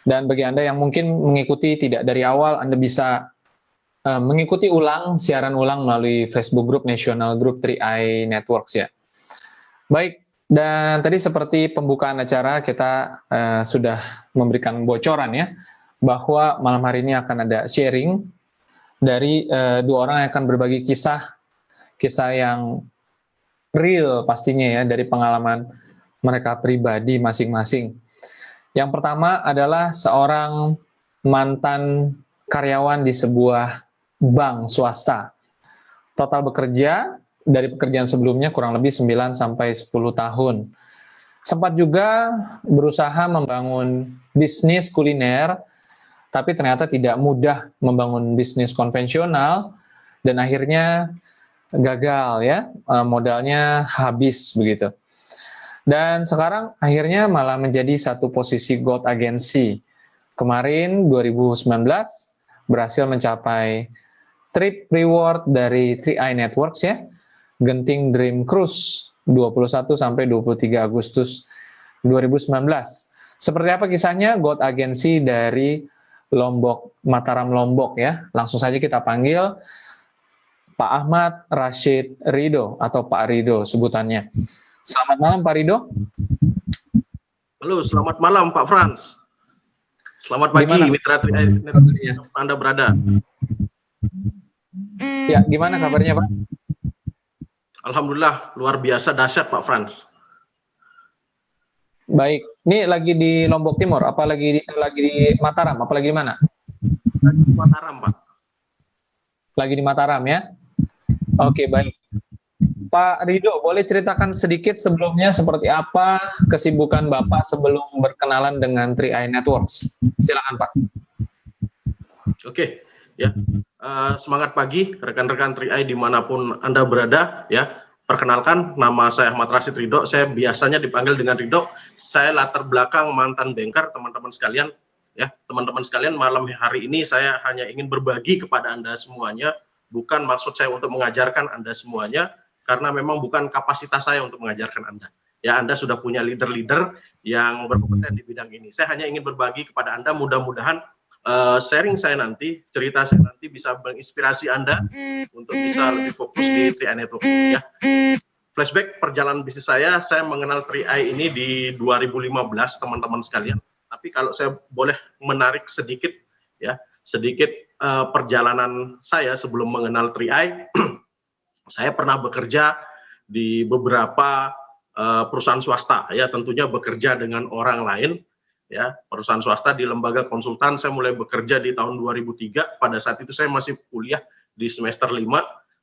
Dan bagi Anda yang mungkin mengikuti tidak dari awal, Anda bisa mengikuti siaran ulang melalui Facebook Group National Group 3i Networks ya. Baik, dan tadi seperti pembukaan acara kita sudah memberikan bocoran ya, bahwa malam hari ini akan ada sharing dari dua orang yang akan berbagi kisah yang real pastinya ya, dari pengalaman mereka pribadi masing-masing. Yang pertama adalah seorang mantan karyawan di sebuah bank swasta. Total bekerja dari pekerjaan sebelumnya kurang lebih 9 sampai 10 tahun. Sempat juga berusaha membangun bisnis kuliner, tapi ternyata tidak mudah membangun bisnis konvensional dan akhirnya gagal ya, modalnya habis begitu. Dan sekarang akhirnya malah menjadi satu posisi GOAT Agency. Kemarin 2019 berhasil mencapai trip reward dari 3i Networks ya, Genting Dream Cruise 21 sampai 23 Agustus 2019. Seperti apa kisahnya? GOAT Agency dari Lombok, Mataram Lombok ya. Langsung saja kita panggil Pak Ahmad Rashid Ridho atau Pak Ridho sebutannya. Selamat malam Pak Ridho. Halo, selamat malam Pak Frans. Selamat pagi mitra Anda berada. Ya, gimana kabarnya Pak? Alhamdulillah, luar biasa dahsyat Pak Frans. Baik, ini lagi di Lombok Timur, apa lagi di Mataram, apa lagi di mana? Lagi di Mataram Pak. Lagi di Mataram ya? Oke, baik. Pak Ridho, boleh ceritakan sedikit sebelumnya seperti apa kesibukan Bapak sebelum berkenalan dengan 3i Networks? Silakan Pak. Oke, ya. Semangat pagi rekan-rekan 3i dimanapun Anda berada ya. Perkenalkan, nama saya Ahmad Rashid Ridho. Saya biasanya dipanggil dengan Ridho. Saya latar belakang mantan banker, teman-teman sekalian. Ya, teman-teman sekalian, malam hari ini saya hanya ingin berbagi kepada Anda semuanya. Bukan maksud saya untuk mengajarkan Anda semuanya, karena memang bukan kapasitas saya untuk mengajarkan Anda. Ya, Anda sudah punya leader-leader yang berkompeten di bidang ini. Saya hanya ingin berbagi kepada Anda, mudah-mudahan sharing saya nanti, cerita saya nanti bisa menginspirasi Anda untuk bisa lebih fokus di 3i Network. Ya. Flashback perjalanan bisnis saya mengenal 3i ini di 2015, teman-teman sekalian. Tapi kalau saya boleh menarik sedikit, ya, perjalanan saya sebelum mengenal 3i, saya pernah bekerja di beberapa perusahaan swasta, ya, tentunya bekerja dengan orang lain. Ya, perusahaan swasta di lembaga konsultan. Saya mulai bekerja di tahun 2003. Pada saat itu saya masih kuliah di semester 5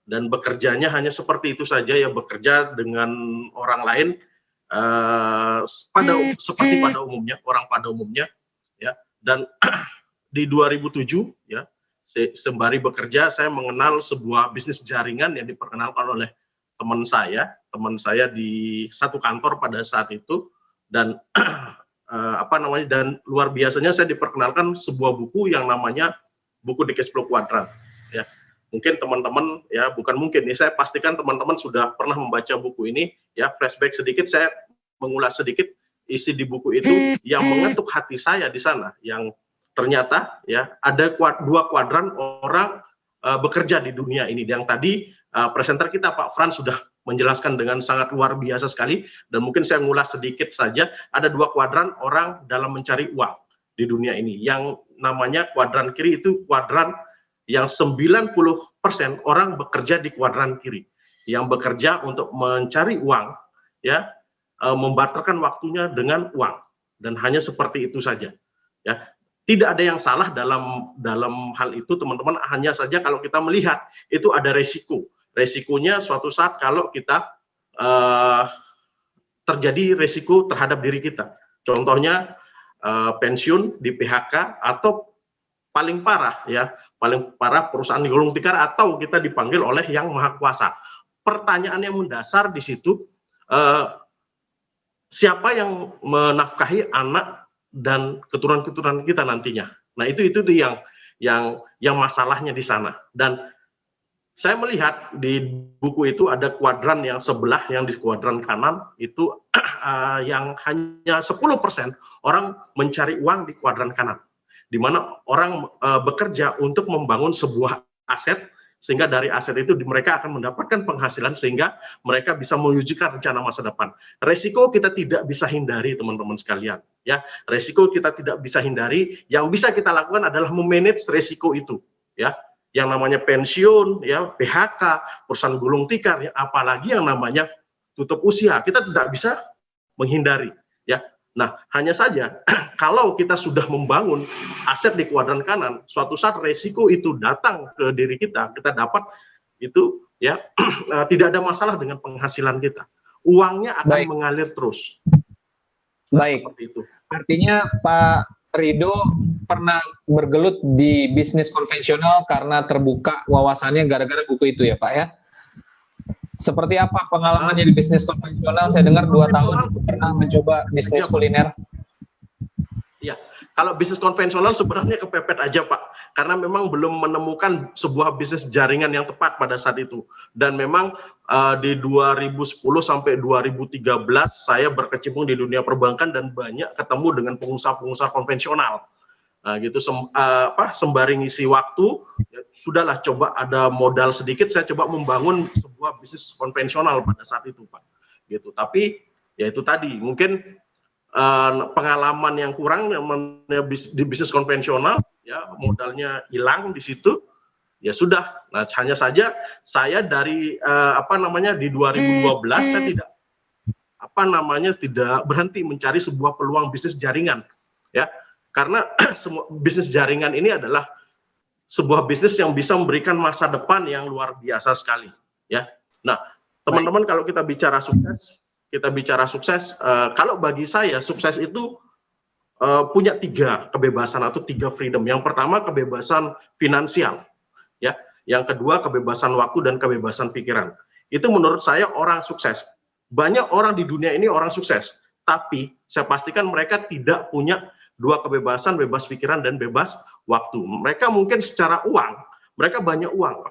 dan bekerjanya hanya seperti itu saja ya, bekerja dengan orang lain seperti pada umumnya, orang pada umumnya ya. Dan di 2007 ya, sembari bekerja saya mengenal sebuah bisnis jaringan yang diperkenalkan oleh teman saya di satu kantor pada saat itu. Dan dan luar biasanya saya diperkenalkan sebuah buku yang namanya buku The Cash Flow Quadrant. Ya, mungkin teman-teman ya, bukan mungkin nih, saya pastikan teman-teman sudah pernah membaca buku ini. Ya, flashback sedikit, saya mengulas sedikit isi di buku itu yang mengetuk hati saya di sana. Yang ternyata ya ada dua kuadran orang bekerja di dunia ini. Yang tadi presenter kita Pak Frans sudah menjelaskan dengan sangat luar biasa sekali, dan mungkin saya ngulas sedikit saja. Ada dua kuadran orang dalam mencari uang di dunia ini. Yang namanya kuadran kiri itu kuadran yang 90% orang bekerja di kuadran kiri, yang bekerja untuk mencari uang, ya, membarterkan waktunya dengan uang, dan hanya seperti itu saja. Ya, tidak ada yang salah dalam hal itu, teman-teman. Hanya saja kalau kita melihat itu ada resiko. Resikonya suatu saat kalau kita terjadi resiko terhadap diri kita. Contohnya pensiun, di PHK, atau paling parah ya, paling parah perusahaan digulung tikar, atau kita dipanggil oleh Yang Maha Kuasa. Pertanyaan yang mendasar di situ, siapa yang menafkahi anak dan keturunan-keturunan kita nantinya? Nah, itu yang masalahnya di sana. Dan saya melihat di buku itu ada kuadran yang sebelah, yang di kuadran kanan itu yang hanya 10% orang mencari uang di kuadran kanan, di mana orang bekerja untuk membangun sebuah aset, sehingga dari aset itu mereka akan mendapatkan penghasilan sehingga mereka bisa mewujudkan rencana masa depan. Resiko kita tidak bisa hindari, teman-teman sekalian. Ya, resiko kita tidak bisa hindari. Yang bisa kita lakukan adalah memanage resiko itu. Ya, yang namanya pensiun, ya, PHK, perusahaan gulung tikar, ya, apalagi yang namanya tutup usia, kita tidak bisa menghindari. Ya, nah hanya saja kalau kita sudah membangun aset di kuadran kanan, suatu saat resiko itu datang ke diri kita, kita dapat itu, ya, tidak ada masalah dengan penghasilan kita. Uangnya akan mengalir terus. Baik. Seperti itu. Artinya Pak Rido pernah bergelut di bisnis konvensional karena terbuka wawasannya gara-gara buku itu ya Pak ya? Seperti apa pengalamannya di bisnis konvensional? Saya dengar 2 tahun pernah mencoba bisnis kuliner. Iya, kalau bisnis konvensional sebenarnya kepepet aja Pak, karena memang belum menemukan sebuah bisnis jaringan yang tepat pada saat itu. Dan memang di 2010 sampai 2013 saya berkecimpung di dunia perbankan dan banyak ketemu dengan pengusaha-pengusaha konvensional. Gitu sembari ngisi waktu, ya, sudahlah coba ada modal sedikit, saya coba membangun sebuah bisnis konvensional pada saat itu Pak. Gitu. Tapi ya itu tadi mungkin pengalaman yang kurang di bisnis konvensional, ya tidak hilang di situ. Ya sudah, nah hanya saja saya dari di 2012 saya tidak berhenti mencari sebuah peluang bisnis jaringan, ya, karena semua bisnis jaringan ini adalah sebuah bisnis yang bisa memberikan masa depan yang luar biasa sekali, ya. Nah, teman-teman, kalau kita bicara sukses, kalau bagi saya sukses itu punya 3 kebebasan atau 3 freedom. Yang pertama kebebasan finansial. Ya, yang kedua kebebasan waktu dan kebebasan pikiran. Itu menurut saya orang sukses. Banyak orang di dunia ini orang sukses, tapi saya pastikan mereka tidak punya 2 kebebasan, bebas pikiran dan bebas waktu. Mereka mungkin secara uang, mereka banyak uang,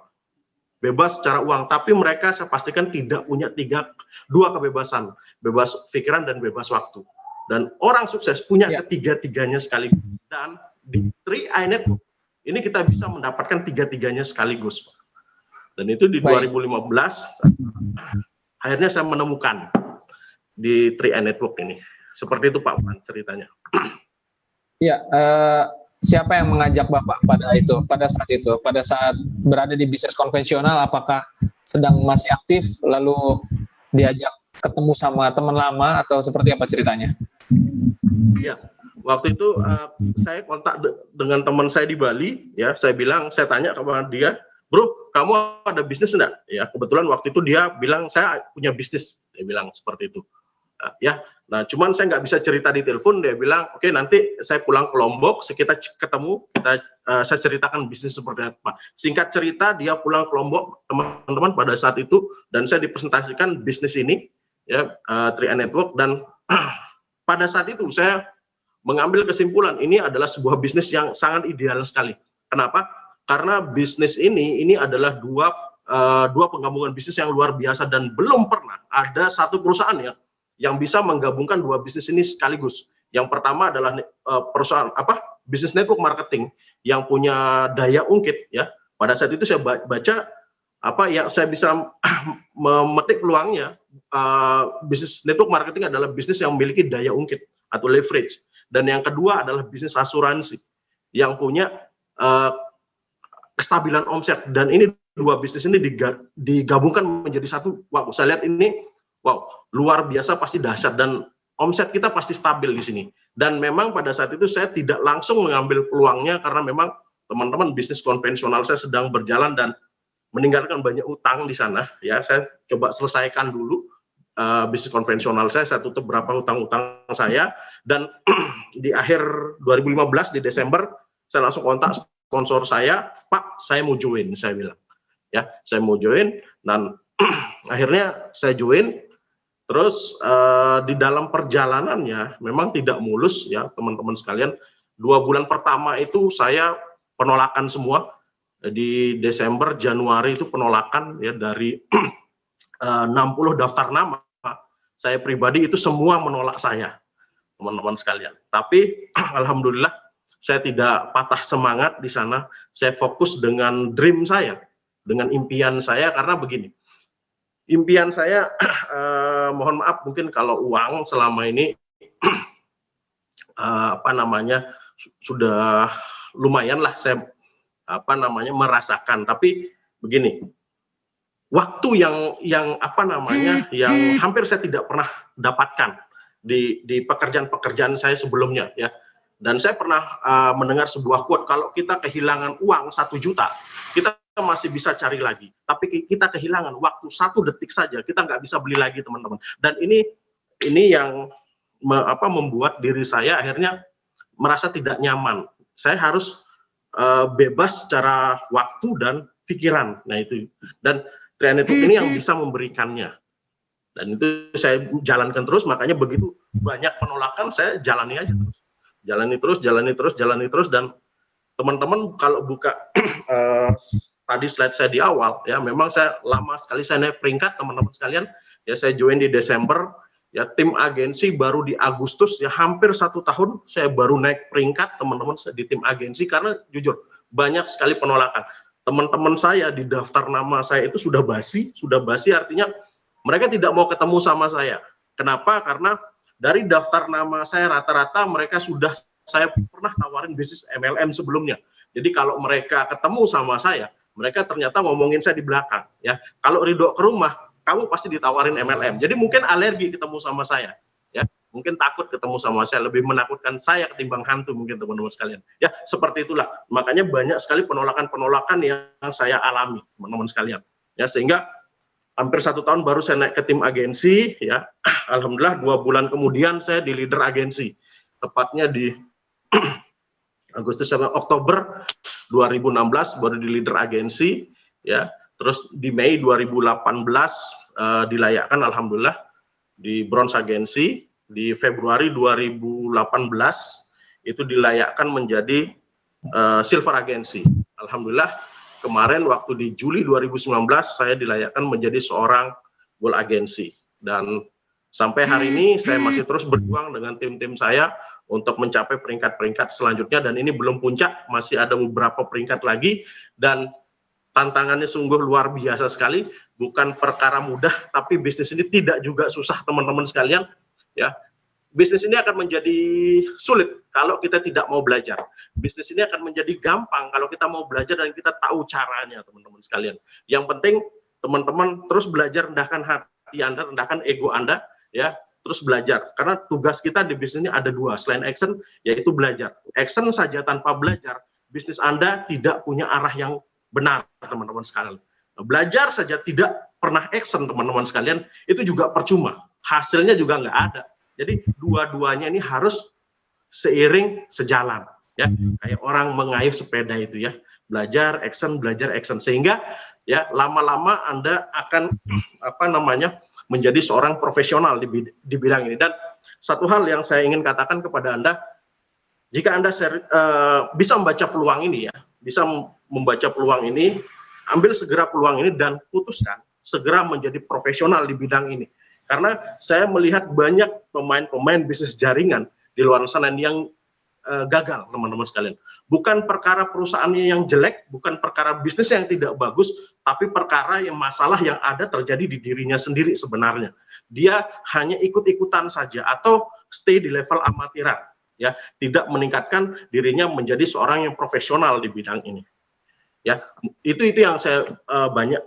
bebas secara uang, tapi mereka saya pastikan tidak punya 2 kebebasan, bebas pikiran dan bebas waktu. Dan orang sukses punya ketiga-tiganya sekaligus. Dan di 3i Network ini kita bisa mendapatkan 3-tiganya sekaligus. Dan itu di 2015, akhirnya saya menemukan di 3i Network ini. Seperti itu Pak Pan ceritanya. Ya, siapa yang mengajak Bapak pada saat berada di bisnis konvensional? Apakah sedang masih aktif, lalu diajak ketemu sama teman lama, atau seperti apa ceritanya? Ya. Waktu itu saya kontak dengan teman saya di Bali, ya, saya tanya kepada dia, bro, kamu ada bisnis enggak? Ya, kebetulan waktu itu dia bilang saya punya bisnis, dia bilang seperti itu. Ya, nah cuman saya nggak bisa cerita di telepon, dia bilang, oke, nanti saya pulang ke Lombok, kita ketemu, saya ceritakan bisnis seperti apa. Singkat cerita, dia pulang ke Lombok, teman-teman pada saat itu, dan saya dipresentasikan bisnis ini, ya, 3i Network, dan pada saat itu saya mengambil kesimpulan ini adalah sebuah bisnis yang sangat ideal sekali. Kenapa? Karena bisnis ini adalah dua penggabungan bisnis yang luar biasa dan belum pernah ada satu perusahaan yang bisa menggabungkan 2 bisnis ini sekaligus. Yang pertama adalah perusahaan bisnis network marketing yang punya daya ungkit, ya. Pada saat itu saya baca yang saya bisa memetik peluangnya, bisnis network marketing adalah bisnis yang memiliki daya ungkit atau leverage. Dan yang kedua adalah bisnis asuransi yang punya kestabilan omset. Dan ini 2 bisnis ini digabungkan menjadi satu. Wow, saya lihat ini, wow, luar biasa, pasti dahsyat, dan omset kita pasti stabil di sini. Dan memang pada saat itu saya tidak langsung mengambil peluangnya karena memang teman-teman bisnis konvensional saya sedang berjalan dan meninggalkan banyak utang di sana. Ya, saya coba selesaikan dulu bisnis konvensional saya tutup berapa hutang-hutang saya, dan di akhir 2015 di Desember saya langsung kontak sponsor saya, Pak, saya mau join, saya bilang, ya, saya mau join, dan akhirnya saya join. Terus di dalam perjalanannya memang tidak mulus, ya teman-teman sekalian. 2 bulan pertama itu saya penolakan semua, di Desember, Januari itu penolakan ya dari 60 daftar nama. Saya pribadi itu semua menolak saya, teman-teman sekalian. Tapi alhamdulillah saya tidak patah semangat di sana. Saya fokus dengan dream saya, dengan impian saya, karena begini. Impian saya, mohon maaf mungkin kalau uang selama ini sudah lumayan lah saya merasakan. Tapi begini, waktu yang hampir saya tidak pernah dapatkan di pekerjaan-pekerjaan saya sebelumnya ya. Dan saya pernah mendengar sebuah quote, kalau kita kehilangan uang 1 juta, kita masih bisa cari lagi. Tapi kita kehilangan waktu 1 detik saja, kita nggak bisa beli lagi, teman-teman. Dan ini yang membuat diri saya akhirnya merasa tidak nyaman. Saya harus bebas secara waktu dan pikiran. Nah itu. Dan Triai Network ini yang bisa memberikannya. Dan itu saya jalankan terus, makanya begitu banyak penolakan, saya jalani aja terus. Jalani terus, dan teman-teman kalau buka tadi slide saya di awal, ya memang saya lama sekali saya naik peringkat, teman-teman sekalian. Ya saya join di Desember, ya tim agensi baru di Agustus, ya hampir 1 tahun saya baru naik peringkat, teman-teman, di tim agensi, karena jujur banyak sekali penolakan. Teman-teman saya di daftar nama saya itu sudah basi artinya mereka tidak mau ketemu sama saya. Kenapa? Karena dari daftar nama saya rata-rata mereka saya pernah tawarin bisnis MLM sebelumnya. Jadi kalau mereka ketemu sama saya, mereka ternyata ngomongin saya di belakang. Ya, kalau Ridho ke rumah, kamu pasti ditawarin MLM. Jadi mungkin alergi ketemu sama saya. Ya, mungkin takut ketemu sama saya, lebih menakutkan saya ketimbang hantu mungkin, teman-teman sekalian. Ya, seperti itulah. Makanya banyak sekali penolakan-penolakan yang saya alami, teman-teman sekalian. Ya, sehingga hampir 1 tahun baru saya naik ke tim agensi, ya. Alhamdulillah 2 bulan kemudian saya di leader agensi, tepatnya di Agustus sampai Oktober 2016 baru di leader agensi, ya. Terus di Mei 2018 dilayakkan alhamdulillah di bronze agensi, di Februari 2018 itu dilayakkan menjadi silver agensi. Alhamdulillah kemarin waktu di Juli 2019 saya dilayakkan menjadi seorang gold agensi, dan sampai hari ini saya masih terus berjuang dengan tim-tim saya untuk mencapai peringkat-peringkat selanjutnya, dan ini belum puncak, masih ada beberapa peringkat lagi, dan tantangannya sungguh luar biasa sekali. Bukan perkara mudah, tapi bisnis ini tidak juga susah, teman-teman sekalian, ya. Bisnis ini akan menjadi sulit kalau kita tidak mau belajar. Bisnis ini akan menjadi gampang kalau kita mau belajar dan kita tahu caranya, teman-teman sekalian. Yang penting teman-teman terus belajar, rendahkan hati Anda, rendahkan ego Anda, ya, terus belajar. Karena tugas kita di bisnis ini ada 2, selain action, yaitu belajar. Action saja tanpa belajar, bisnis Anda tidak punya arah yang benar, teman-teman sekalian. Belajar saja tidak pernah action, teman-teman sekalian, itu juga percuma. Hasilnya juga nggak ada. Jadi dua-duanya ini harus seiring sejalan, ya. Kayak orang mengayuh sepeda itu, ya. Belajar action, sehingga ya lama-lama Anda akan menjadi seorang profesional di bidang ini. Dan satu hal yang saya ingin katakan kepada Anda, jika Anda bisa membaca peluang ini, ya, bisa membaca peluang ini, ambil segera peluang ini dan putuskan segera menjadi profesional di bidang ini. Karena saya melihat banyak pemain-pemain bisnis jaringan di luar sana yang gagal, teman-teman sekalian. Bukan perkara perusahaannya yang jelek, bukan perkara bisnis yang tidak bagus, tapi perkara yang masalah yang ada terjadi di dirinya sendiri sebenarnya. Dia hanya ikut-ikutan saja atau stay di level amatiran, ya, tidak meningkatkan dirinya menjadi seorang yang profesional di bidang ini. Ya, itu yang saya banyak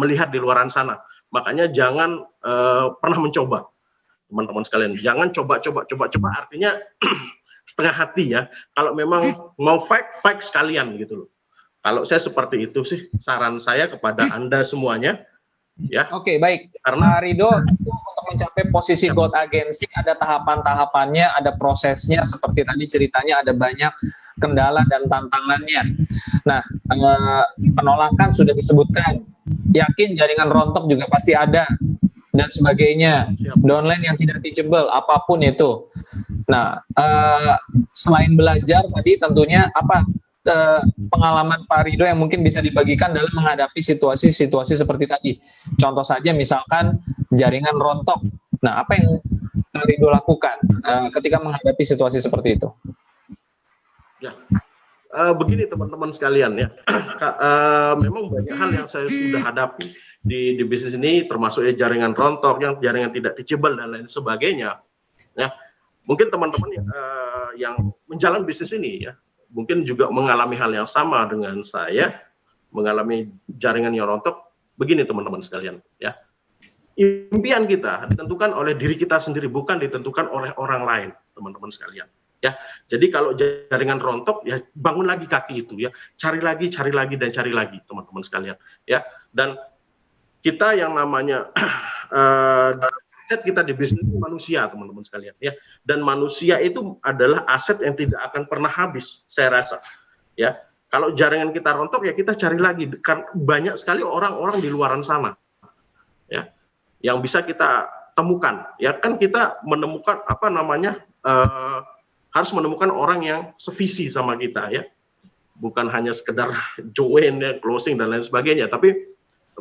melihat di luaran sana. Makanya jangan pernah mencoba, teman-teman sekalian. Jangan coba-coba artinya setengah hati, ya. Kalau memang mau fight sekalian gitu loh. Kalau saya seperti itu sih saran saya kepada Anda semuanya, ya. Oke, baik. Karena Ridho, untuk mencapai posisi gold agency ada tahapan-tahapannya, ada prosesnya, seperti tadi ceritanya ada banyak kendala dan tantangannya. Nah, penolakan sudah disebutkan. Yakin jaringan rontok juga pasti ada dan sebagainya. Downline yang tidak teachable, apapun itu. Nah, selain belajar tadi tentunya apa pengalaman Pak Rido yang mungkin bisa dibagikan dalam menghadapi situasi-situasi seperti tadi. Contoh saja misalkan jaringan rontok. Nah, apa yang Pak Rido lakukan ketika menghadapi situasi seperti itu? Ya, begini teman-teman sekalian ya, memang banyak hal yang saya sudah hadapi di bisnis ini, termasuk jaringan rontok, yang jaringan tidak reachable dan lain sebagainya. Ya, mungkin teman-teman yang menjalankan bisnis ini ya, mungkin juga mengalami hal yang sama dengan saya, mengalami jaringan yang rontok. Begini teman-teman sekalian ya, impian kita ditentukan oleh diri kita sendiri, bukan ditentukan oleh orang lain, teman-teman sekalian. Ya, jadi kalau jaringan rontok, ya bangun lagi kaki itu, ya cari lagi dan cari lagi, teman-teman sekalian. Ya, dan kita yang namanya aset kita di bisnis manusia, teman-teman sekalian. Ya, dan manusia itu adalah aset yang tidak akan pernah habis, saya rasa. Ya, kalau jaringan kita rontok, ya kita cari lagi. Kan banyak sekali orang-orang di luaran sana, ya, yang bisa kita temukan. Ya, kan kita menemukan apa namanya? Harus menemukan orang yang sevisi sama kita, ya, bukan hanya sekedar join, ya, closing dan lain sebagainya, tapi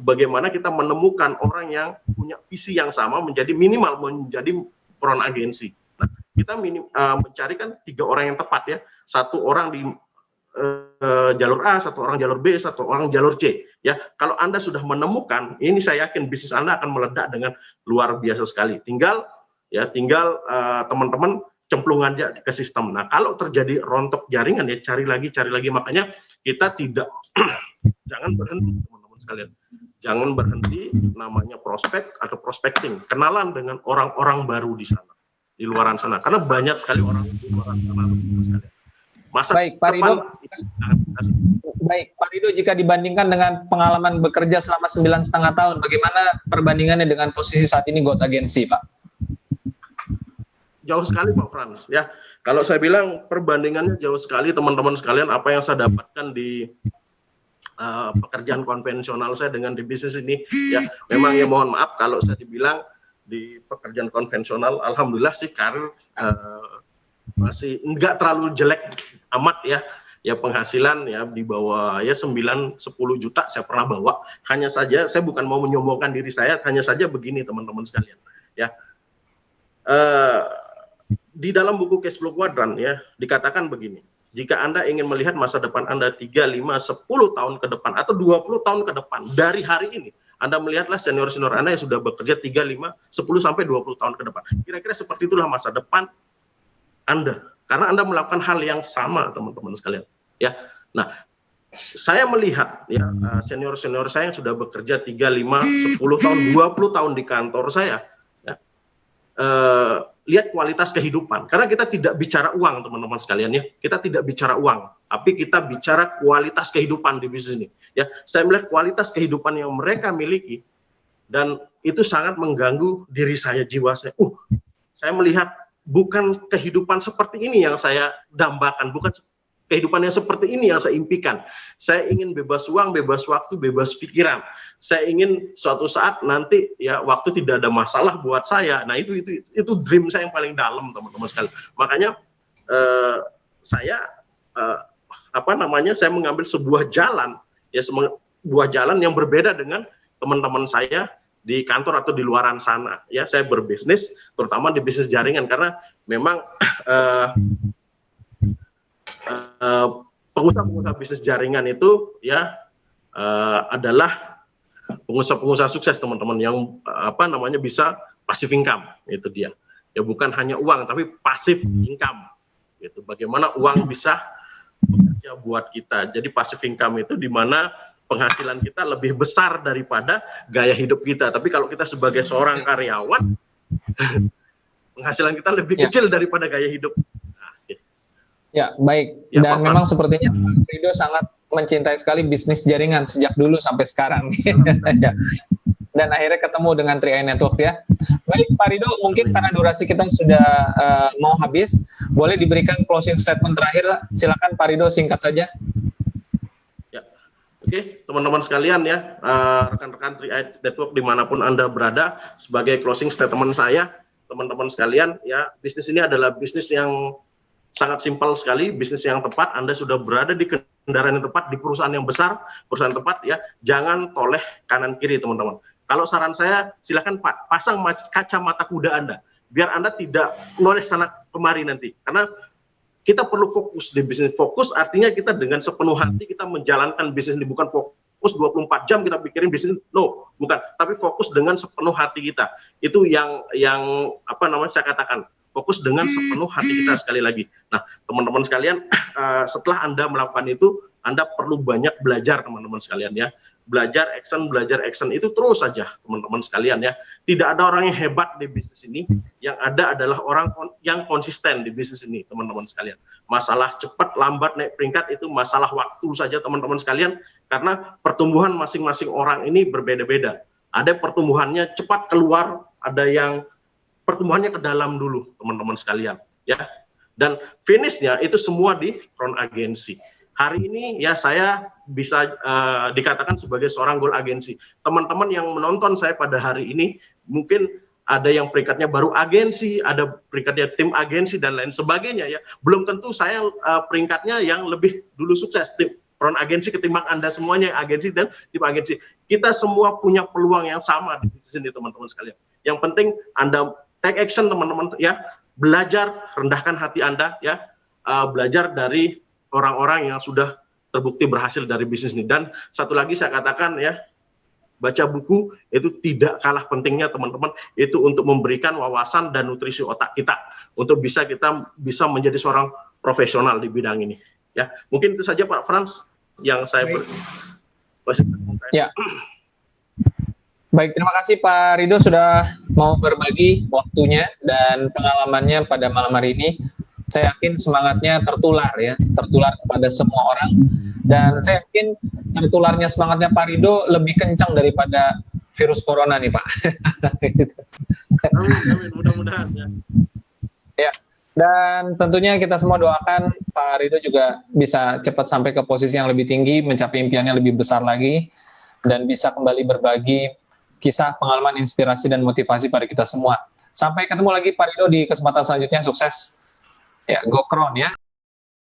bagaimana kita menemukan orang yang punya visi yang sama, menjadi minimal menjadi peron agensi. Nah, kita mencarikan 3 orang yang tepat, ya, 1 orang di jalur A, 1 orang jalur B, 1 orang jalur C. Ya, kalau Anda sudah menemukan, ini saya yakin bisnis Anda akan meledak dengan luar biasa sekali. Tinggal teman-teman cemplungan aja ke sistem. Nah, kalau terjadi rontok jaringan, ya cari lagi. Makanya kita tidak jangan berhenti, teman-teman sekalian. Jangan berhenti, namanya prospek atau prospecting. Kenalan dengan orang-orang baru di sana, di luaran sana. Karena banyak sekali orang di luaran sana, teman-teman sekalian. Baik, Pak Rido. Baik, Pak Rido, jika dibandingkan dengan pengalaman bekerja selama 9,5 tahun, bagaimana perbandingannya dengan posisi saat ini Got Agency, Pak? Jauh sekali Pak Frans, ya. Kalau saya bilang perbandingannya jauh sekali, teman-teman sekalian. Apa yang saya dapatkan di pekerjaan konvensional saya dengan di bisnis ini, ya memang, ya mohon maaf kalau saya dibilang di pekerjaan konvensional, alhamdulillah sih karir masih enggak terlalu jelek amat, ya. Ya penghasilan ya di bawah ya 9-10 juta saya pernah bawa. Hanya saja saya bukan mau menyombongkan diri saya, hanya saja begini teman-teman sekalian, ya. Di dalam buku Cash Flow Quadrant, ya, dikatakan begini, jika Anda ingin melihat masa depan Anda 3, 5, 10 tahun ke depan atau 20 tahun ke depan dari hari ini, Anda melihatlah senior-senior Anda yang sudah bekerja 3, 5, 10 sampai 20 tahun ke depan. Kira-kira seperti itulah masa depan Anda, karena Anda melakukan hal yang sama, teman-teman sekalian, ya. Nah, saya melihat ya senior-senior saya yang sudah bekerja 3, 5, 10 tahun, 20 tahun di kantor saya, ya, lihat kualitas kehidupan, karena kita tidak bicara uang, teman-teman sekalian, ya, kita tidak bicara uang, tapi kita bicara kualitas kehidupan di bisnis ini, ya. Saya melihat kualitas kehidupan yang mereka miliki, dan itu sangat mengganggu diri saya, jiwa saya. Saya melihat bukan kehidupan seperti ini yang saya dambakan, bukan kehidupan yang seperti ini yang saya impikan. Saya ingin bebas uang, bebas waktu, bebas pikiran. Saya ingin suatu saat nanti ya waktu tidak ada masalah buat saya. Nah itu dream saya yang paling dalam, teman-teman sekalian. Makanya saya saya mengambil sebuah jalan, ya sebuah jalan yang berbeda dengan teman-teman saya di kantor atau di luaran sana. Ya, saya berbisnis terutama di bisnis jaringan, karena memang pengusaha-pengusaha bisnis jaringan itu ya adalah pengusaha-pengusaha sukses, teman-teman, yang bisa passive income. Itu dia, ya, bukan hanya uang tapi passive income gitu. Bagaimana uang bisa bekerja buat kita. Jadi passive income itu di mana penghasilan kita lebih besar daripada gaya hidup kita. Tapi kalau kita sebagai seorang karyawan penghasilan kita lebih kecil daripada gaya hidup. Ya, baik. Ya, dan memang sepertinya Pak Rido sangat mencintai sekali bisnis jaringan sejak dulu sampai sekarang. Dan akhirnya ketemu dengan 3i Networks, ya. Baik, Pak Rido, mungkin karena durasi kita sudah mau habis, boleh diberikan closing statement terakhir. Silakan Pak Rido, singkat saja. Ya, oke, teman-teman sekalian, ya, rekan-rekan 3i Network dimanapun Anda berada, sebagai closing statement saya, teman-teman sekalian, ya, bisnis ini adalah bisnis yang sangat simpel sekali, bisnis yang tepat, Anda sudah berada di kendaraan yang tepat, di perusahaan yang besar, perusahaan tepat ya, jangan toleh kanan kiri teman-teman. Kalau saran saya, silakan pasang kacamata kuda Anda, biar Anda tidak noleh sana kemari nanti, karena kita perlu fokus di bisnis. Fokus artinya kita dengan sepenuh hati kita menjalankan bisnis ini, bukan fokus 24 jam kita pikirin bisnis, no, bukan, tapi fokus dengan sepenuh hati kita. Itu yang apa namanya saya katakan, fokus dengan sepenuh hati kita sekali lagi. Nah, teman-teman sekalian, setelah Anda melakukan itu, Anda perlu banyak belajar teman-teman sekalian ya. Belajar action itu terus saja teman-teman sekalian ya. Tidak ada orang yang hebat di bisnis ini, yang ada adalah orang yang konsisten di bisnis ini teman-teman sekalian. Masalah cepat lambat naik peringkat itu masalah waktu saja teman-teman sekalian, karena pertumbuhan masing-masing orang ini berbeda-beda. Ada pertumbuhannya cepat keluar, ada yang pertumbuhannya ke dalam dulu teman-teman sekalian ya, dan finishnya itu semua di Crown Agency. Hari ini ya saya bisa dikatakan sebagai seorang goal agensi. Teman-teman yang menonton saya pada hari ini mungkin ada yang peringkatnya baru agensi, ada peringkatnya tim agensi dan lain sebagainya ya. Belum tentu saya peringkatnya yang lebih dulu sukses tim Crown Agency ketimbang Anda semuanya yang agensi dan tim agensi. Kita semua punya peluang yang sama di sini teman-teman sekalian. Yang penting Anda take action teman-teman ya, belajar, rendahkan hati Anda ya, belajar dari orang-orang yang sudah terbukti berhasil dari bisnis ini. Dan satu lagi saya katakan ya, baca buku itu tidak kalah pentingnya teman-teman, itu untuk memberikan wawasan dan nutrisi otak kita, untuk kita bisa menjadi seorang profesional di bidang ini. Ya, mungkin itu saja Pak Frans yang saya ya. Baik, terima kasih Pak Ridho sudah mau berbagi waktunya dan pengalamannya pada malam hari ini. Saya yakin semangatnya tertular kepada semua orang, dan saya yakin tertularnya semangatnya Pak Ridho lebih kencang daripada virus corona nih Pak. Amin, mudah-mudahan ya. Ya, dan tentunya kita semua doakan Pak Ridho juga bisa cepat sampai ke posisi yang lebih tinggi, mencapai impiannya lebih besar lagi, dan bisa kembali berbagi kisah, pengalaman, inspirasi, dan motivasi pada kita semua. Sampai ketemu lagi Pak Ridho di kesempatan selanjutnya. Sukses. Ya, go Crown ya.